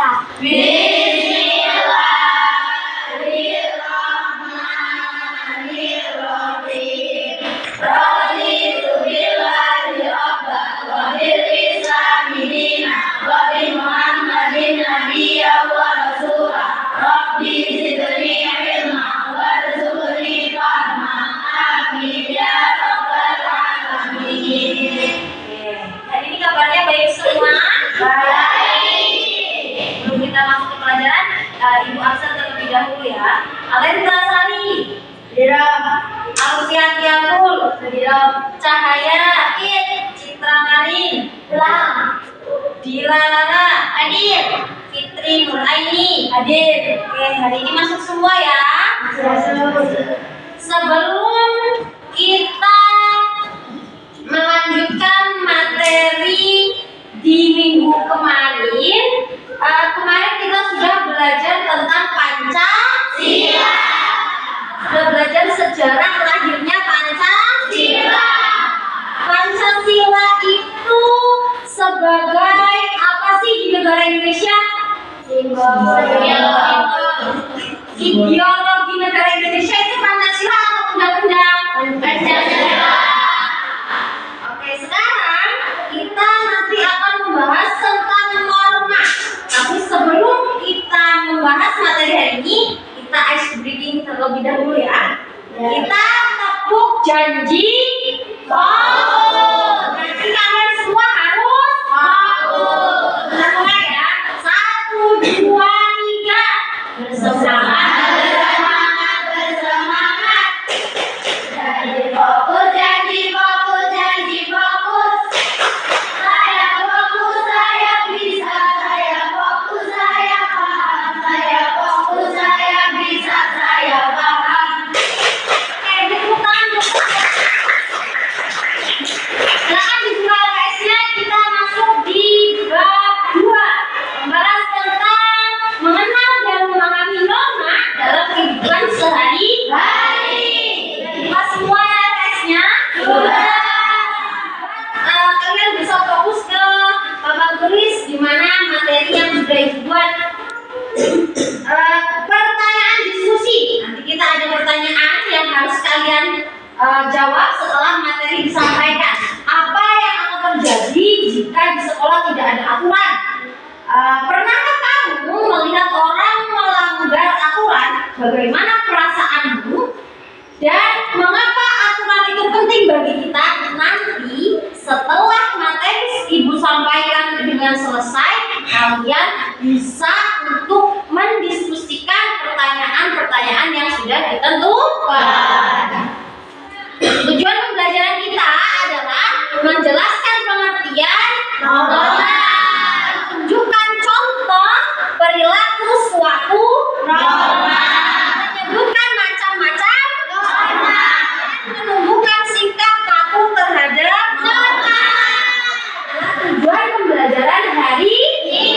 membaca. Bismillahirrahmanirrahim. Raditu billahi rabban wa bil islami dinan wa bi Muhammadin nabiyyan wa rasulah. Rabbi zidni ilma warzuqni fahma. Amin ya rabbal alamin. Hari ini kabarnya baik semua? Baik. Sebelum kita masuk ke pelajaran, Ibu absen terlebih dahulu ya. Alendra Sari. Hadir. Alfiatiatul. Hadir. Cahaya. Hadir. Citra Karin. Pulang. Dila Lara. Hadir. Fitri Nuraini. Hadir. Oke, hari ini masuk semua ya. Sebelum kita melanjutkan materi di minggu kemarin, kita sudah belajar tentang Pancasila. Sudah belajar sejarah lahirnya Pancasila. Pancasila itu sebagai apa sih di negara Indonesia? Ideologi negara Indonesia itu Pancasila atau undang-undang? Pancasila. Oke, sekarang kita nanti akan membahas tentang norma. Tapi sebelum kita membahas materi hari ini, kita ice breaking terlebih dahulu ya. Kita tepuk janji. Nanti kalian semua harus kita mulai ya. 1, 2, 3. Bersemangat. Janji fokus, janji fokus, janji fokus. Saya fokus, saya bisa. Saya fokus, saya paham. Saya fokus, saya bisa. Saya paham. Oke, tepuk tangan dulu. Silakan dibuka LKS-nya. Kita masuk di bab 2. Membahas tentang mengenal dan memahami norma dalam kehidupan sehari-hari. Dibuka semua LKS-nya. Sudah. Kalian bisa fokus ke papan tulis di mana materi yang sudah dibuat. Pertanyaan diskusi. Nanti kita ada pertanyaan yang harus kalian jawab setelah materi disampaikan. Apa yang akan terjadi jika di sekolah tidak ada aturan? Pernahkah kamu melihat orang melanggar aturan? Bagaimana perasaanmu? Dan mengapa aturan itu penting bagi kita? Nanti setelah materi Ibu sampaikan dengan selesai, kalian bisa untuk mendiskusikan pertanyaan-pertanyaan yang sudah ditentukan. Tujuan pembelajaran kita adalah menjelaskan pengertian norma, tunjukkan contoh perilaku suatu norma, menyebutkan macam-macam norma, menumbuhkan sikap patuh terhadap norma. Itulah tujuan pembelajaran hari ini.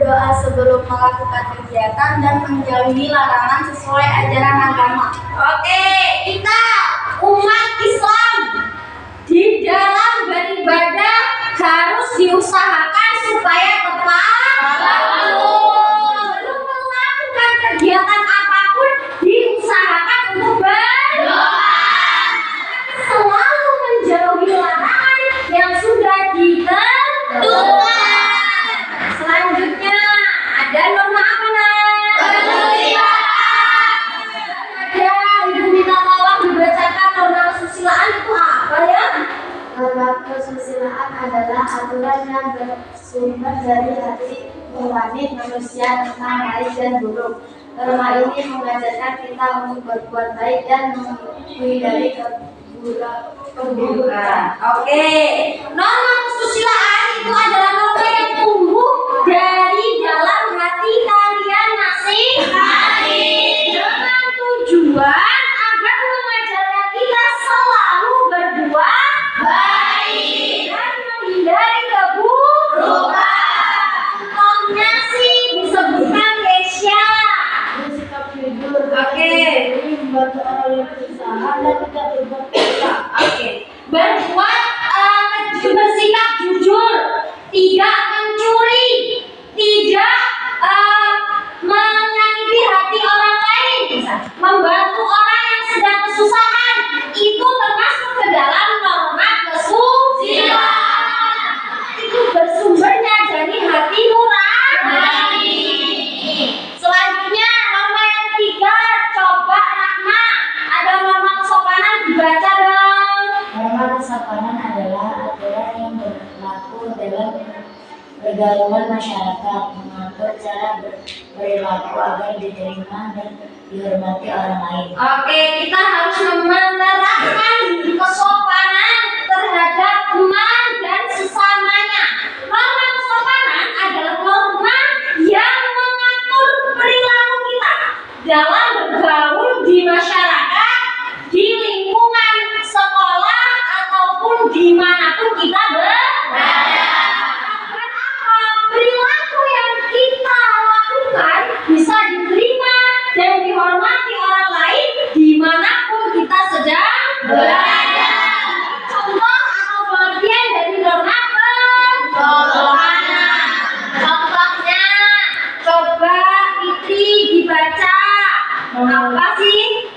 berdoa sebelum melakukan kegiatan dan menjauhi larangan sesuai ajaran agama. Oke, kita umat Islam di dalam beribadah harus diusahakan supaya tepat waktu. Belum melakukan kegiatan apapun diusahakan untuk berdoa. Selalu menjauhi larangan yang sudah ditentukan. Selanjutnya ada norma apa nak? Ada, ibu minta tolong dibacakan norma kesusilaan itu apa ya? Norma kesusilaan adalah aturan yang bersumber dari hati nurani manusia tentang baik dan buruk. Norma ini mengajarkan kita untuk berbuat baik dan menghindari keburukan. Oke, norma kesusilaan itu adalah norma yang tumbuh dari dalam hati kalian masing-masing dengan tujuan agar mengajarkan kita selalu berbuat baik dan menghindari keburukan. Contohnya sih disebutkan Kesia. Bersikap jujur, Oke. membantu orang yang kesusahan dan tidak berbuat dosa. Oke, bersikap jujur, tidak mencuri, tidak menyakiti hati orang lain, membantu orang yang sedang kesusahan, itu termasuk ke dalam norma kesusilaan. Itu bersumbernya dari hati nurani. Selanjutnya norma yang ketiga, coba Rahma. Ada norma kesopanan, dibaca dong. Norma kesopanan adalah aturan yang berlaku dalam pergaulan masyarakat, mengatur cara berperilaku agar diterima dan dihormati orang lain. Oke, kita harus menerapkan kesopanan terhadap teman dan sesamanya. Norma kesopanan adalah norma yang mengatur perilaku kita dalam bergaul di masyarakat, di lingkungan sekolah, ataupun dimanapun kita berada. Perilaku yang kita lakukan bisa diterima dan dihormati orang lain dimanapun kita sedang berada. Contoh atau pengertian dari norma kesopanan. Contohnya, coba Fitri dibaca. Apa sih?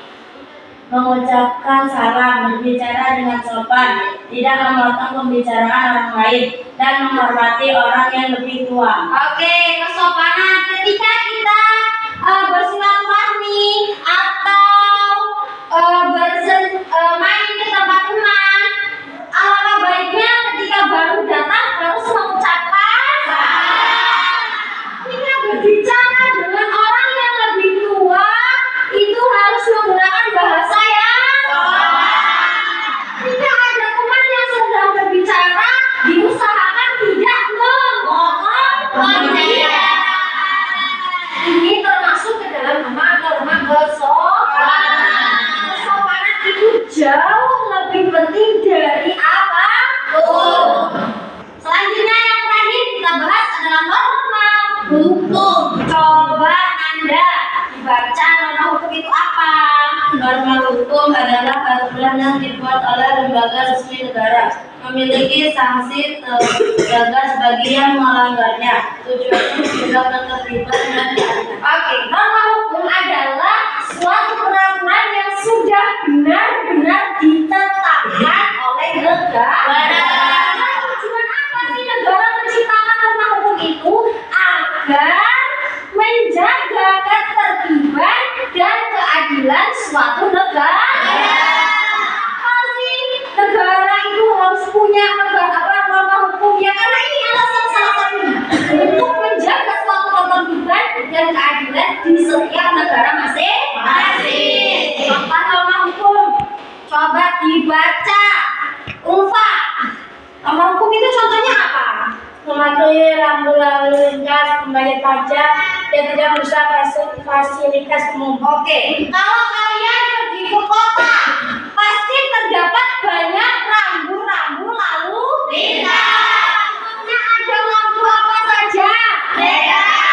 Mengucapkan salam, berbicara dengan sopan, tidak memotong pembicaraan orang lain, dan menghormati orang yang lebih tua. Oke, kesopanan ketika kita bersilaturahmi atau main ke tempat teman, alangkah baiknya ketika baru datang harus mengucapkan salam. Ketika berbicara dengan orang yang lebih tua, itu harus menggunakan bahasa yang sopan. Jika ada teman yang sedang berbicara, diusahakan tidak memotong pembicaraan. Ini termasuk ke dalam norma kesopanan. Kesopanan itu jauh lebih penting dari apapun. Selanjutnya yang terakhir kita bahas adalah norma hukum. Coba Anda baca norma hukum itu apa? Norma hukum adalah aturan yang dibuat oleh lembaga resmi negara, memiliki sanksi tegas bagi yang melanggarnya. Tujuannya menjaga ketertiban dan keadilan. Oke, norma hukum adalah suatu peraturan yang sudah benar-benar ditetapkan oleh negara. Tujuan apa sih negara menciptakan norma hukum itu? Agar menjaga ketertiban dan keadilan suatu negara. Apa sih negara itu harus punya norma hukumnya? Karena ini alasan salah satunya untuk menjaga suatu ketertiban dan keadilan di setiap negara masing-masing. Contoh norma hukum, coba dibaca. Ulfa, norma hukum itu contohnya apa? Mematuhi rambu lalu lintas, membayar pajak, dan tidak merusak fasilitas umum. Oke, kalau kalian pergi ke kota, pasti terdapat banyak rambu-rambu lalu lintas. Ada lampu apa saja? Merah,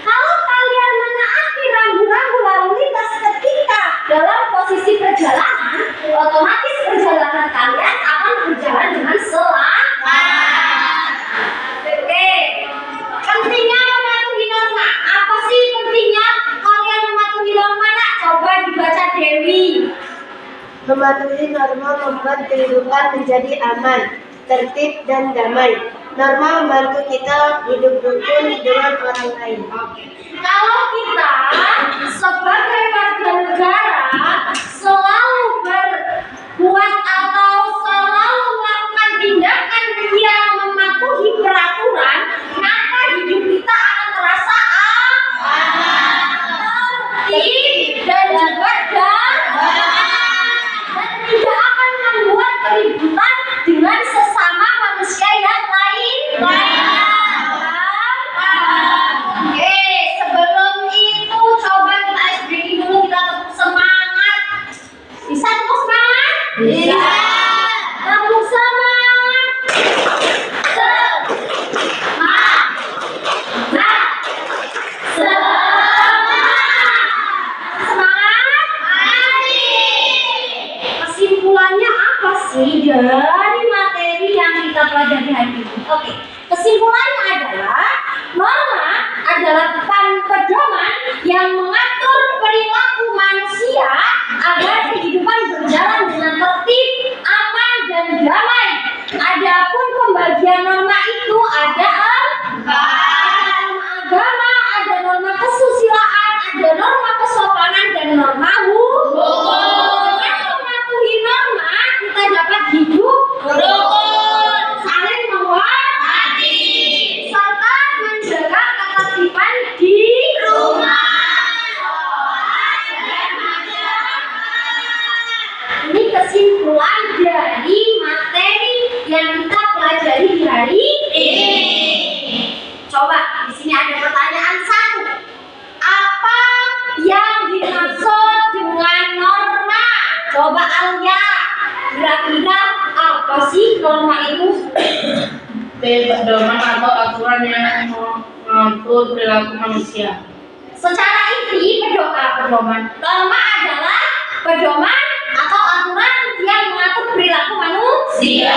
Kalau kalian menaati rambu-rambu lalu lintas ketika dalam posisi perjalanan, otomatis perjalanan kalian akan berjalan dengan selamat. Oke. Pentingnya mematuhi norma. Apa sih pentingnya kalian mematuhi norma? Nak, coba dibaca Dewi. Mematuhi norma membuat kehidupan menjadi aman, tertib, dan damai. Norma membantu kita hidup rukun dengan orang lain. Kalau kita sebagai warga negara selalu berbuat atau selalu melakukan tindakan yang mematuhi peraturan, maka hidup kita akan terasa aman, tertib, dan juga damai, dan tidak akan membuat keributan dengan sesama manusia yang lain. Oke, sebelum itu coba kita ice breaking dulu, kita tepuk semangat. Bisa tepuk semangat? Bisa. Tepuk semangat. Semangat. Mari. Kesimpulannya apa sih dari materi yang kita pelajari hari ini? Oke, kesimpulannya adalah norma adalah pedoman yang mengatur perilaku manusia agar kehidupan berjalan dengan tertib, aman, dan damai. Adapun pembagian norma itu ada norma agama, ada norma kesusilaan, ada norma kesopanan, dan norma hukum. Dengan mematuhi norma, kita dapat hidup rukun, saling menghormati, serta menjaga ketertiban di rumah. Ini kesimpulan dari materi yang kita pelajari di hari ini. Coba di sini ada pertanyaan satu. Apa yang dimaksud dengan norma? Coba Alia, kira-kira apa sih norma itu? Pedoman atau aturan yang mengatur perilaku manusia. Secara inti, pedoman. Norma adalah pedoman atau aturan yang mengatur perilaku manusia.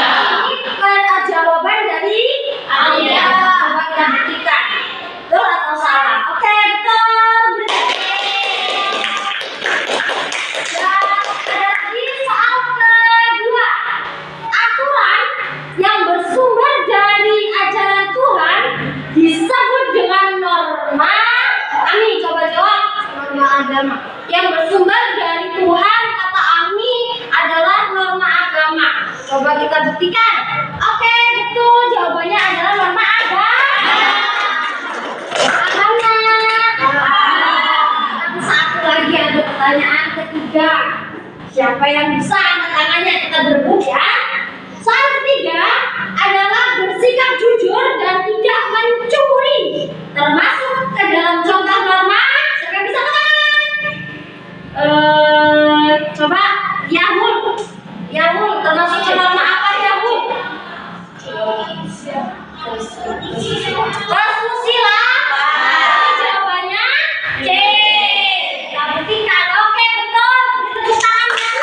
Ini jawaban dari Alia. Coba kita buktikan. Betul atau salah? Oke, betul. Dan ada lagi soal kedua. Aturan yang bersumber dari ajaran Tuhan disebut dengan norma. Ami, coba jawab. Norma agama. Yang bersumber dari Tuhan, kata Ami, adalah norma agama. Coba kita buktikan. Oke, betul. Jawabannya adalah norma agama. Satu lagi ada pertanyaan ketiga. Siapa yang bisa angkat tangannya, kita berebut ya. Soal ketiga adalah bersikap jujur dan tidak mencuri. Termasuk ke dalam contoh norma. Siapa yang bisa angkat tangan? Coba Yahul, termasuk ke norma apa Yahul? Kesusila. Jawabannya C. Kita buktikan. Oke, betul. Tepuk tangan.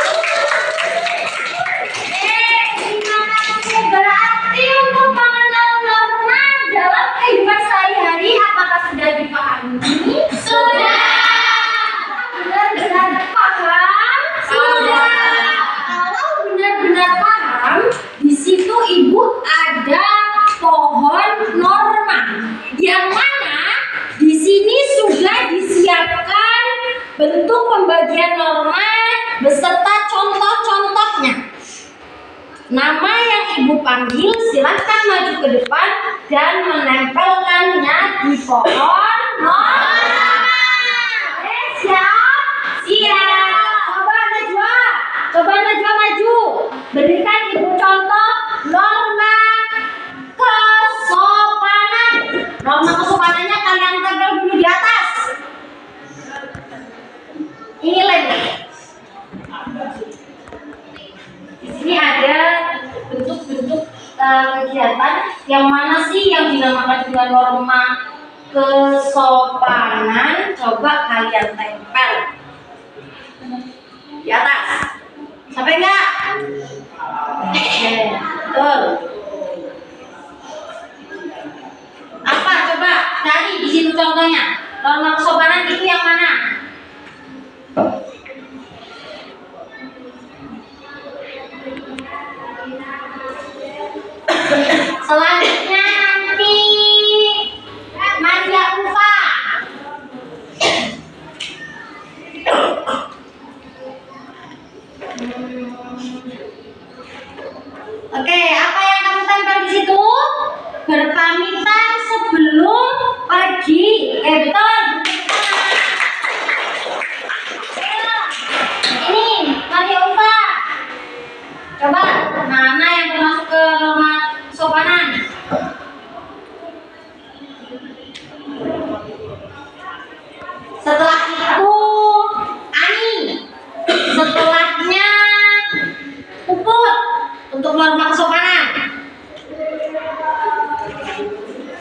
Terima kasih. Berarti untuk mengenal norma dalam kehidupan sehari-hari, apakah sudah dipahami? Sudah. Benar-benar paham? Sudah. Kalau benar-benar paham, di situ Ibu ada pohon norma, yang mana di sini sudah disiapkan bentuk pembagian norma beserta contoh-contohnya. Nama yang Ibu panggil silahkan maju ke depan dan menempelkannya di pohon norma. Siap? Siap. Coba Najwa maju. Berikan Ibu contoh norma kesopanan. Norma kesopanannya kalian tempel dulu di atas. Ini lagi. Di sini ada bentuk-bentuk kegiatan yang mana sih yang dinamakan dengan norma kesopanan? Coba kalian tempel di atas. Sampai enggak? Oke, betul. Apa coba cari di situ contohnya? Norma kesopanan itu yang mana? Selanjutnya nanti Maria Ufa. Oke, apa yang kamu tempel di situ? Berpamitan sebelum pergi. Betul. Ini Maria Ufa. Coba mana yang termasuk ke norma kesopanan? Setelah itu Ani. Setelahnya Puput untuk norma kesopanan.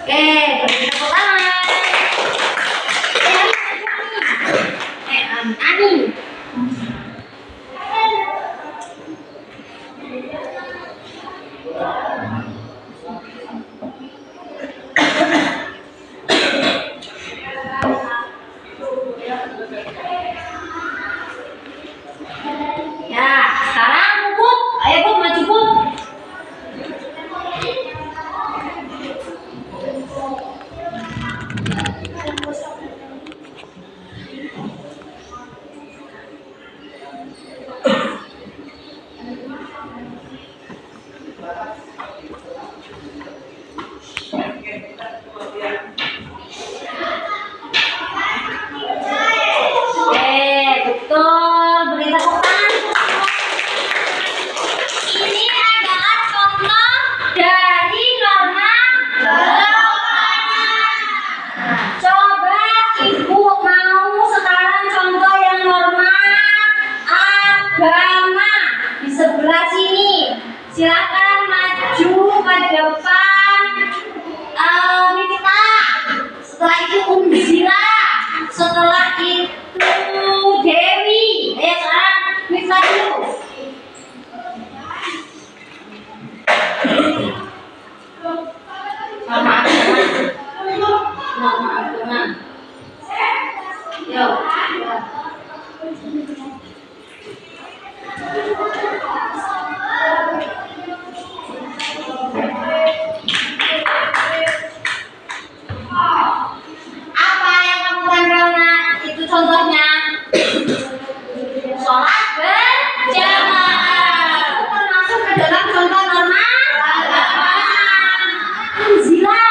Oke, beri tepuk tangan. Ani. Ya, sekarang Puput. Ayo Put, maju Put. Betul, beri tepuk tangan. Ini adalah contoh dari norma kesopanan. Coba Ibu mau sekarang contoh yang norma agama di sebelah sini. Silakan maju ke depan. Miftah. Setelah itu Zila. Setelah itu Dewi. Ayo sekarang Miftah dulu. Norma agama. Norma agama. Yo. Apa yang kamu tempel nak? Itu contohnya sholat berjamaah. Itu termasuk ke dalam contoh norma agama. Zila.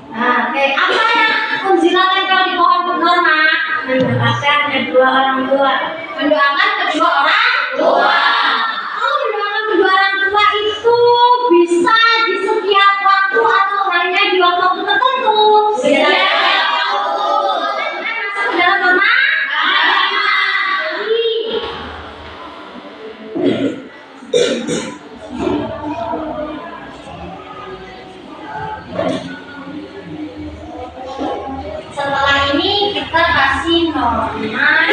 Nah, oke, apa yang Unzila tempel di pohon norma? Mendoakan kedua orang tua. Mendoakan kedua orang tua. Oh, mendoakan kedua orang tua itu bisa di setiap waktu atau hanya di waktu tertentu? Bisa. Masuk ke dalam norma? Setelah ini kita kasih norma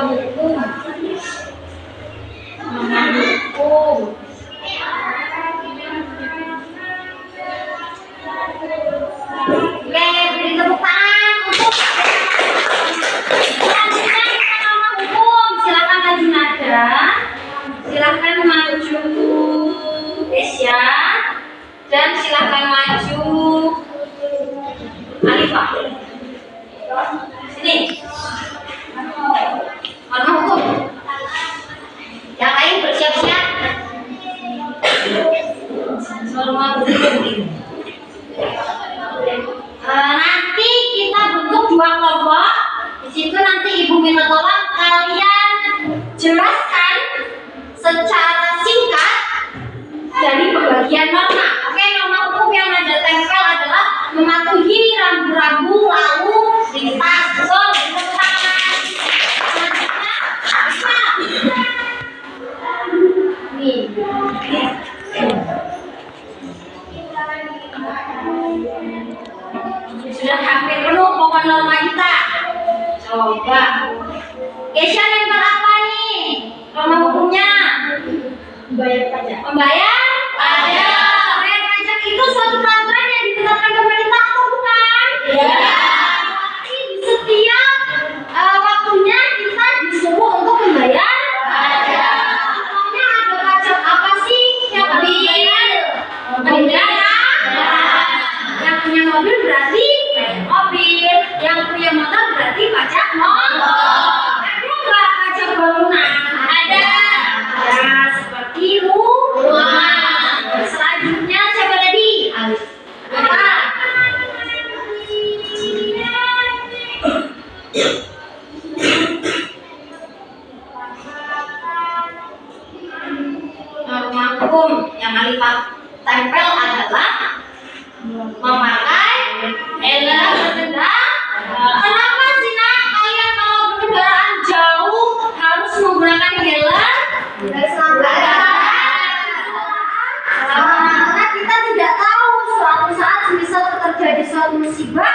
hukum. Norma hukum. Oke, beri tepuk tangan untuk selanjutnya kita norma hukum. Silakan maju Nada. Silakan maju Desya. Dan silakan maju Alifah. Sini. Norma hukum. Yang lain bersiap-siap. Norma hukum. Nanti kita bentuk dua kelompok. Di situ nanti Ibu minta tolong kalian jelaskan secara singkat dari pembagian pembagian norma. Oke, norma hukum yang ada tempel adalah mematuhi rambu-rambu lalu lintas. Betul, tepuk tangan. Selanjutnya, nih. Sudah hampir penuh pokok norma kita. Coba Kesha lempar apa nih? Norma hukumnya Bayar pajak. membayar pajak. Bayar pajak itu suatu peraturan yang ditetapkan pemerintah atau bukan? Iya. Tapi di setiap waktunya kita disuruh untuk membayar pajak. Contohnya ada pajak apa sih yang harus dibayar? Mobil ya. Yang punya mobil berarti pajak mobil. Yang punya motor berarti pajak motor. Ada nggak pajak bangunan? Ada. Ya, seperti rumah. Selanjutnya siapa tadi? Alif. Apa? Norma hukum yang Alif tempel adalah memakai helm berkendara. Kenapa sih nak kalian kalau berkendaraan jauh harus menggunakan helm? Karena kita tidak tahu suatu saat misal terjadi suatu musibah,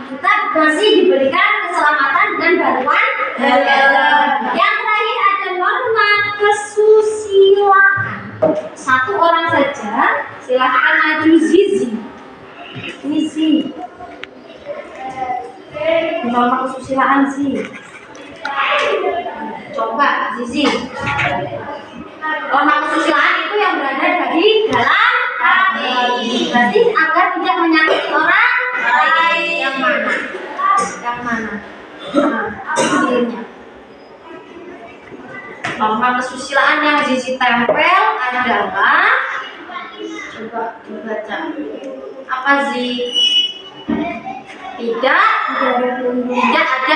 kita masih diberikan keselamatan dengan bantuan helm. Yang terakhir ada norma kesusilaan. Satu orang saja, silahkan maju Zizi. Zizi. Norma kesusilaan sih. Coba Zizi. Norma kesusilaan itu yang berada di dalam kaki. Berarti agar tidak menyakiti orang lain. Yang mana? Yang mana? Pilihnya. Norma kesusilaan yang Zizi tempel adalah, coba baca. Apa sih? Tidak ada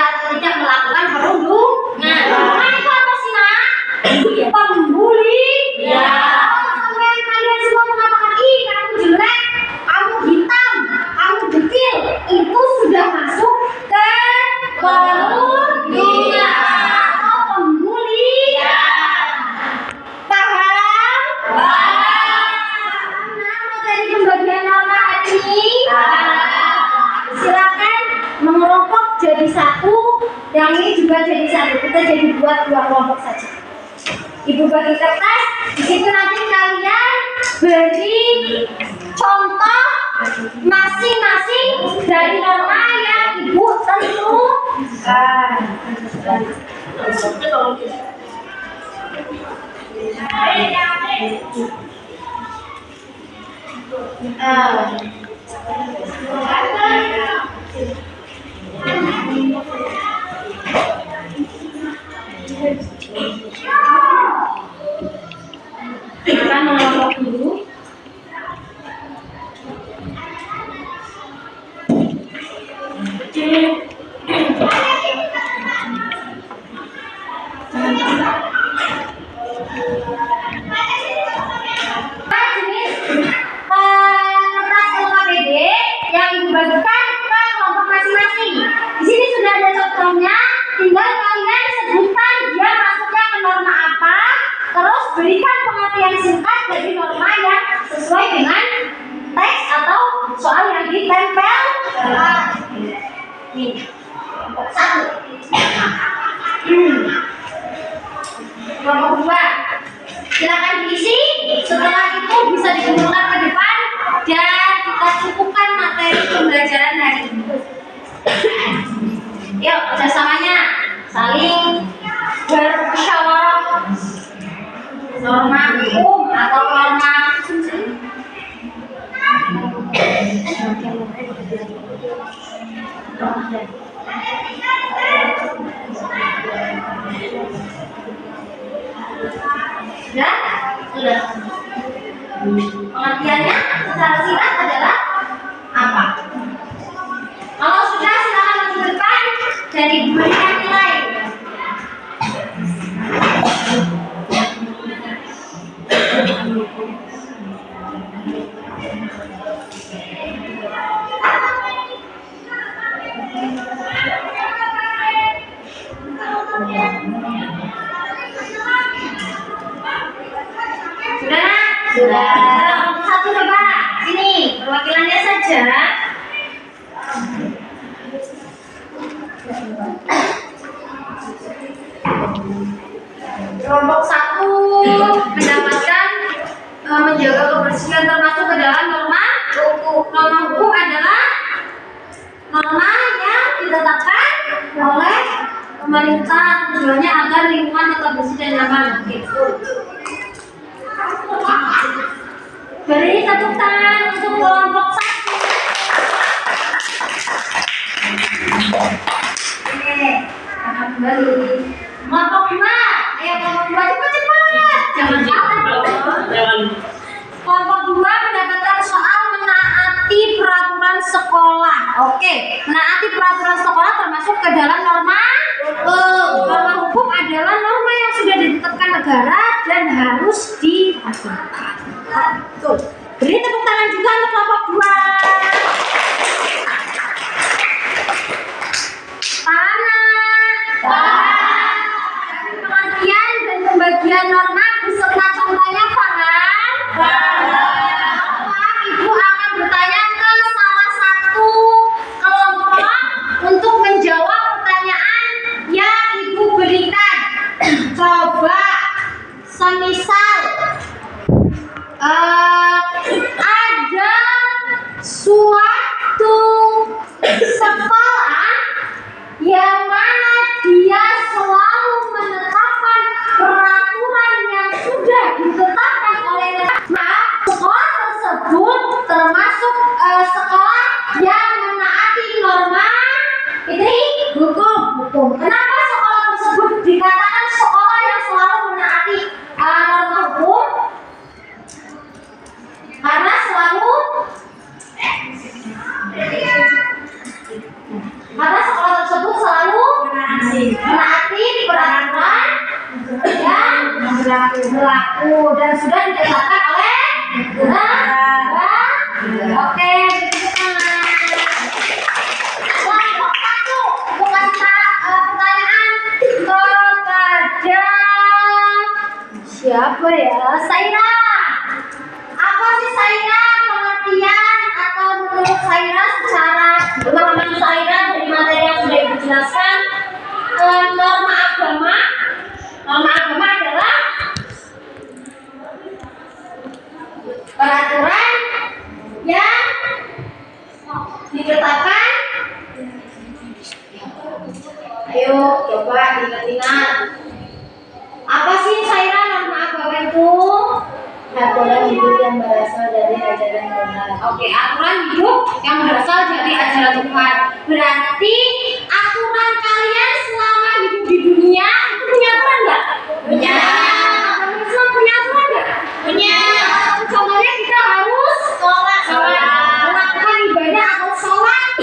atau tidak melakukan perundungan. Nah, itu apa sih nak? Pembuli. Ya. Sampai kalian semua mengatakan kamu jelek, kamu hitam, kamu detil, itu sudah masuk ke perundungan atau pembulian. Paham? Paham. Nama dari pembagian norma hari ini. Silakan mengelompok jadi satu, yang ini juga jadi satu. Kita jadi buat dua kelompok saja. Ibu bagi kertas, di situ nanti kalian beri contoh masing-masing dari norma yang ibu tentukan. Kita mengelompok dulu. Jenis kertas LKPD yang dibagikan ke kelompok masing-masing. Di sini sudah ada contohnya, tinggal kalian sebutkan dia masuknya ke norma apa, terus berikan pengertian singkat dari norma yang sesuai dengan teks atau soal yang ditempel. Nih, kelompok satu. Kelompok dua. Silakan diisi. Setelah itu bisa dikumpulkan ke depan dan kita cukupkan materi pembelajaran hari ini. Yuk, kerjasamanya saling bermusyawarah. Norma hukum atau norma sudah? Sudah. Pengertiannya secara singkat adalah apa? Kalau sudah, silakan maju ke depan dan diberikan nilai. Sudah? Sudah. Satu coba. Sini, perwakilannya saja. Kelompok 1 mendapatkan menjaga kebersihan termasuk ke dalam norma hukum. Norma hukum adalah norma yang ditetapkan oleh pemerintah, tujuannya agar lingkungan tetap bersih dan nyaman. Gitu. Beri tepuk tangan untuk kelompok 1. Oke, akan kembali. Kelompok 2, ayo kelompok 2 cepat-cepat. Jangan Jangan. Kelompok 2 mendapatkan soal menaati peraturan sekolah. Oke, menaati peraturan sekolah termasuk ke dalam norma hukum. Norma hukum adalah norma yang sudah ditetapkan negara dan harus dipatuhi. Tuh, beri tepuk tangan juga untuk kelompok 2. Pengertian dan pembagian norma beserta contohnya paham? Ibu akan bertanya ke salah satu kelompok untuk menjawab pertanyaan yang ibu berikan. Coba, semisal ada suatu sekolah yang mana dia selalu menetapkan peraturan yang sudah ditetapkan oleh negara, sekolah tersebut termasuk sekolah yang menaati norma hukum. Kenapa sekolah tersebut dikatakan sekolah yang selalu menaati norma hukum? Karena sekolah tersebut selalu menaati peraturan yang berlaku dan sudah ditetapkan oleh negara. Oke, kelompok 1 bukan pertanyaan kepada siapa ya? Saira. Apa sih Saira pengertian atau menurut Saira secara pemahaman Saira dari materi yang sudah dijelaskan, norma agama? Norma agama adalah peraturan yang ditetapkan. Ayo coba diingat-ingat. Apa sih Saira norma agama itu? Aturan hidup yang berasal dari ajaran Tuhan. Oke, aturan hidup yang berasal dari ajaran Tuhan. Berarti aturan kalian selama hidup di dunia itu punya aturan nggak? Punya. Islam punya aturan nggak? Punya. Contohnya kita harus sholat, melakukan ibadah atau sholat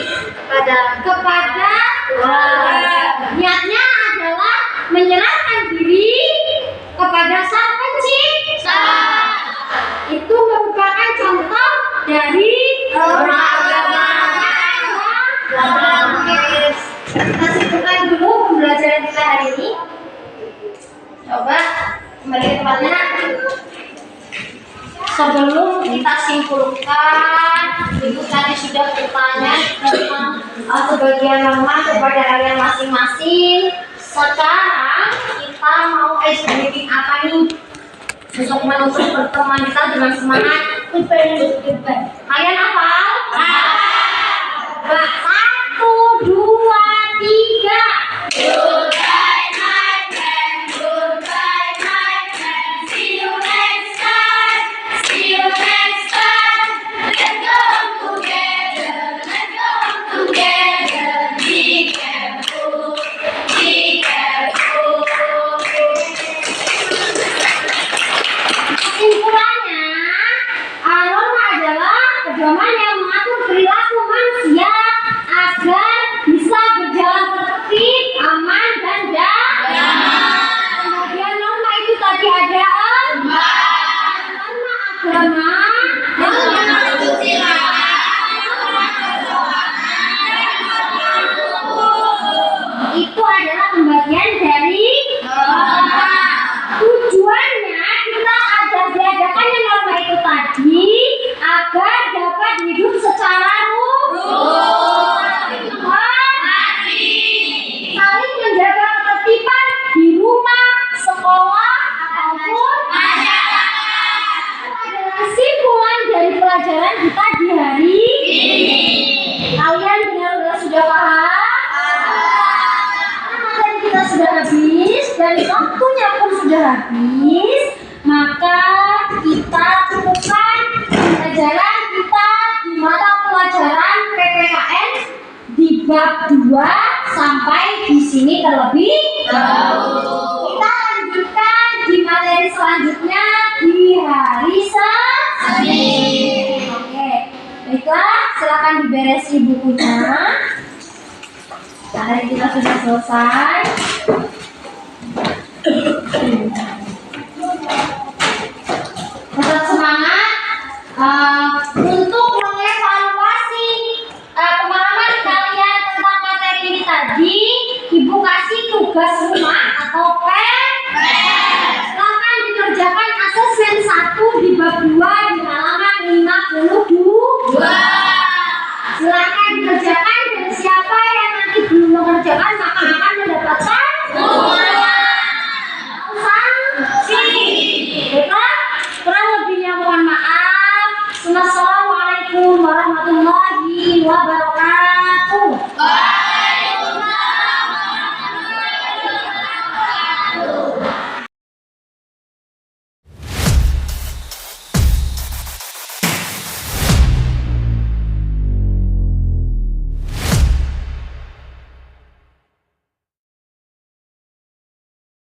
kepada Tuhan. Niatnya adalah menyerahkan diri kepada Sang Pencipta. Itu merupakan contoh dari norma agama. Kita simpulkan dulu pembelajaran kita hari ini. Coba kembali ke tempatnya. Sebelum kita simpulkan, ibu tadi sudah bertanya tentang sebagian norma kepada kalian masing-masing. Sekarang kita mau ice breaking apa nih? Untuk menutup pertemuan kita dengan semangat. Kalian hafal? Hafal. 1, 2, 3. Goodbye my friend, goodbye my friend. See you next time, see you next time. Let's go together, let's go together. Be careful, be careful. Kesimpulannya, norma adalah pedoman yang mengatur perilaku manusia agar bisa berjalan tertib, aman dan damai. Kemudian norma itu tadi ada norma agama, norma manusia, habis, maka kita cukupkan pelajaran kita di mata pelajaran PPKN di bab 2 sampai di sini terlebih dahulu. Kita lanjutkan di materi selanjutnya di hari Senin. Oke, baiklah, silakan diberesi bukunya. Materi kita sudah selesai. Tetap semangat untuk mengevaluasi pemahaman kalian tentang materi ini tadi. Ibu kasih tugas rumah atau